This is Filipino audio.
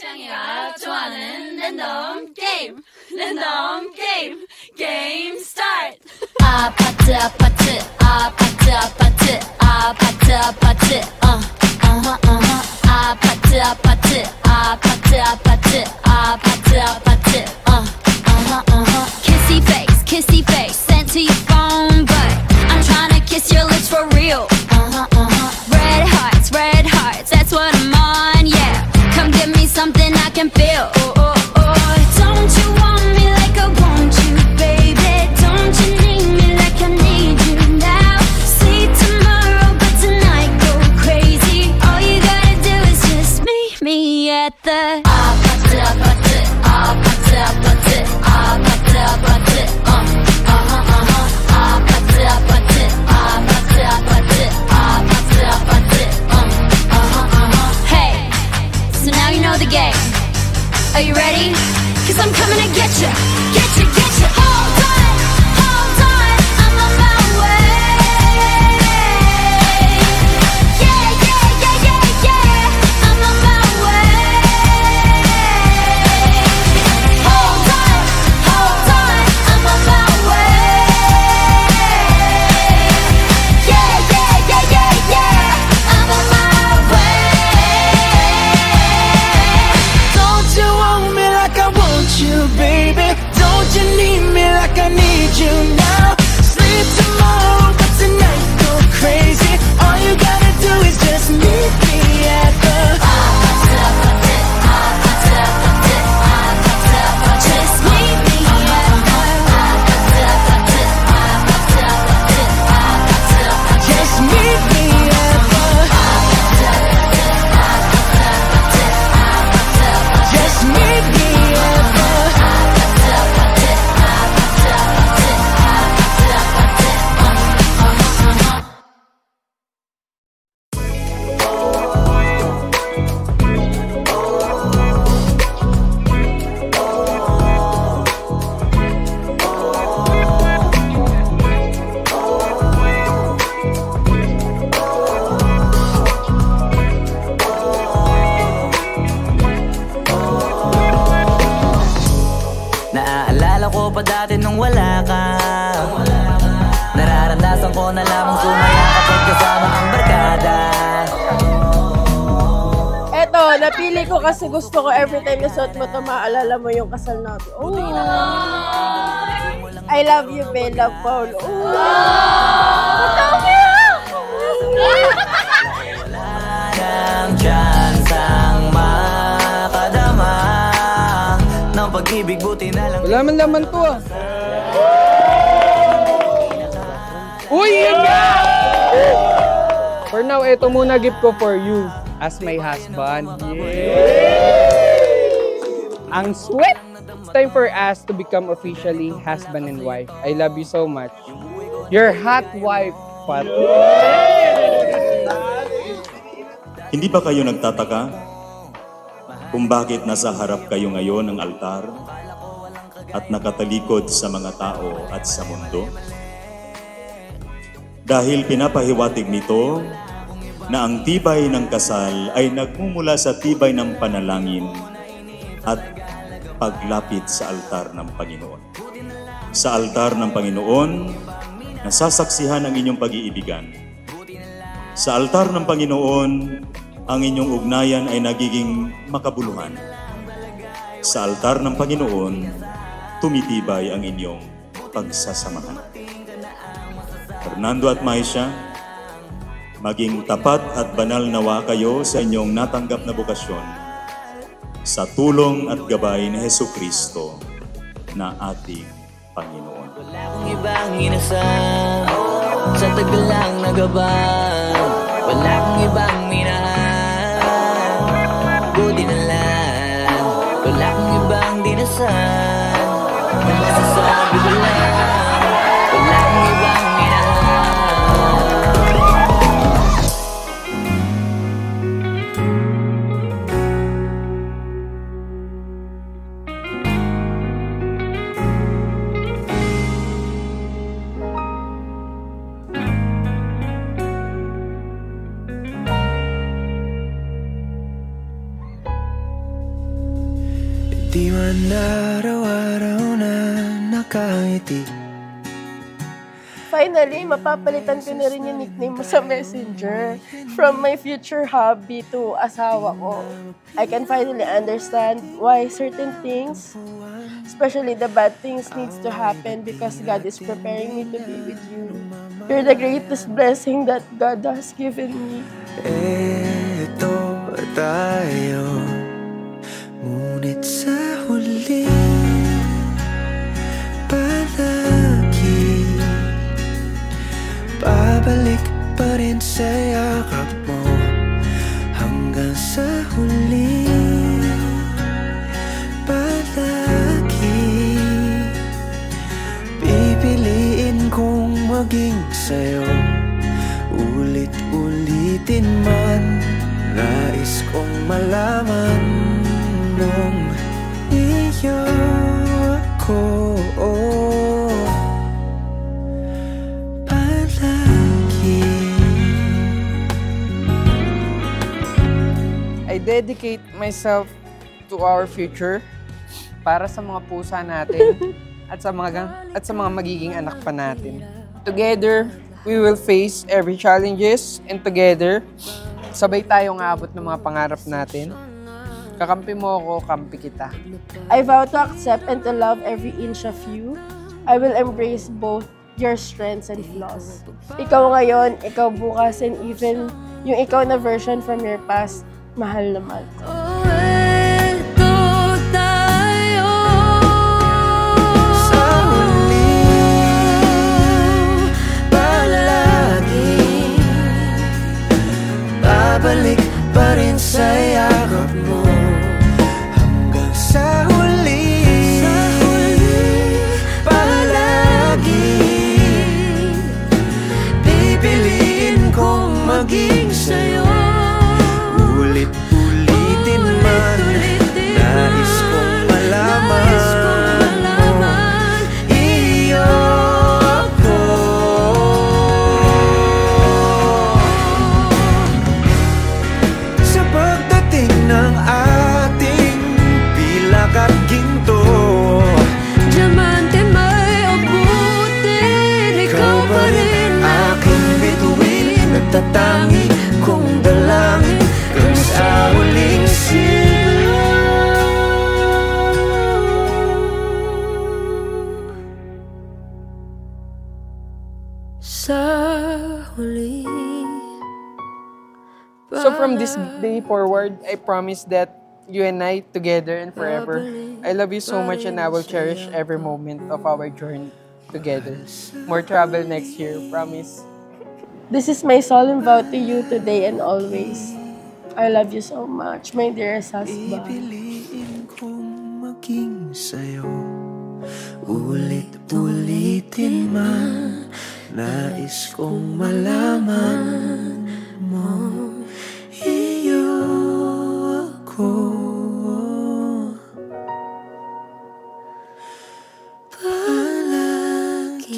창이가 좋아하는 랜덤 게임 게임 스타트. 아파트 아파트 아파트 아파트 아파트 아파트 아파트 아파트 아파트 아파트 아파트 아파트 kissy face sent to your phone, but I'm trying to kiss your lips for real. Red hearts, that's what I'm on, yeah. Come give me something I can feel. Don't you want me like I want you, baby? Don't you need me like I need you now? See tomorrow, but tonight go crazy. All you gotta do is just meet me at the 아파트 아파트 아파트 아파트 아파트 아파트 아파트 아파트 아파트 아파트 아파트 아파트 Hey, so now you know the game. Are you ready? Cause I'm coming to get you, get you, get you. Hold on, I'm on my way. Yeah, yeah, yeah, yeah, yeah, I'm on my way. Hold on, I'm on my way. Yeah, yeah, yeah, yeah, yeah, I'm on my way. Don't you want me like I want you, baby? Don't you need me like I need you now? Sleep tomorrow, but tonight go crazy. All you gotta do is just meet me at the Just meet me Just meet me at the Just meet me at the Naaalala ko pa dati nung wala ka. Nararamdasan ko na lamang sumaya kapag kasama ang barkada. Eto, napili ko kasi gusto ko every time na suot mo to, maalala mo yung kasal natin. Oh. I love you, Bella Paul. Oh. Walang tsansang makadama ng pag-ibig, buti na lang. Wala man laman to ah. Uy, yun nga! For now, ito muna gift ko for you as my husband. Ang sweet! It's time for us to become officially husband and wife. I love you so much. Your hot wife, Pat. Hindi ba kayo nagtataka kung bakit nasa harap kayo ngayon ng altar at nakatalikod sa mga tao at sa mundo? Dahil pinapahiwatig nito na ang tibay ng kasal ay nagmumula sa tibay ng panalangin at paglapit sa altar ng Panginoon. Sa altar ng Panginoon, nasasaksihan ang inyong pag-iibigan. Sa altar ng Panginoon, ang inyong ugnayan ay nagiging makabuluhan. Sa altar ng Panginoon, tumitibay ang inyong pagsasamahan. Fernando at Maisha, maging tapat at banal nawa kayo sa inyong natanggap na bukasyon sa tulong at gabay ni Jesucristo na ating Panginoon. Wala akong ibang inasal sa tagal lang na gabay. Wala akong ibang minahal, buti na lang. Wala akong ibang dinasal, masasabi ko lang. Wala akong ibang minahal. Di man araw-araw na nakangiti. Finally, mapapalitan ko na rin yung nickname mo sa Messenger. From my future hubby to asawa ko. I can finally understand why certain things, especially the bad things, needs to happen because God is preparing me to be with you. You're the greatest blessing that God has given me. Eto tayo, ngunit sa huli palagi babalik pa rin sa yakap mo hanggang sa huli. Palagi pipiliin kong maging sa'yo, ulit-ulitin man. Nais kong malaman nung iyo ako palagi. I dedicate myself to our future para sa mga pusa natin at sa mga magiging anak pa natin. Together, we will face every challenges, and together, sabay tayong aabot ng mga pangarap natin. Kakampi mo ako, kampi kita. I vow to accept and to love every inch of you. I will embrace both your strengths and flaws. Ikaw ngayon, ikaw bukas, and even yung ikaw na version from your past, mahal na mahal ko. Babalik pa rin sa yakap mo hanggang sa huli. Palagi pipiliin kong maging sa'yo, ulit-ulitin man. Nais kong malaman mo, iyo ako. Sa pagdating ng ating pilak at ginto, Diamante may abutin, ikaw pa rin aking bituin, nagtatangi kong dalangin kung sa huling sigla. sa huli. So from this day forward, I promise that you and I, together and forever, I love you so much and I will cherish every moment of our journey together. More travel next year, promise. This is my solemn vow to you today and always. I love you so much, my dearest husband. Pipiliin kong maging sa'yo, ulit-ulitin man. Nais kong malaman mo, iyo ako palagi.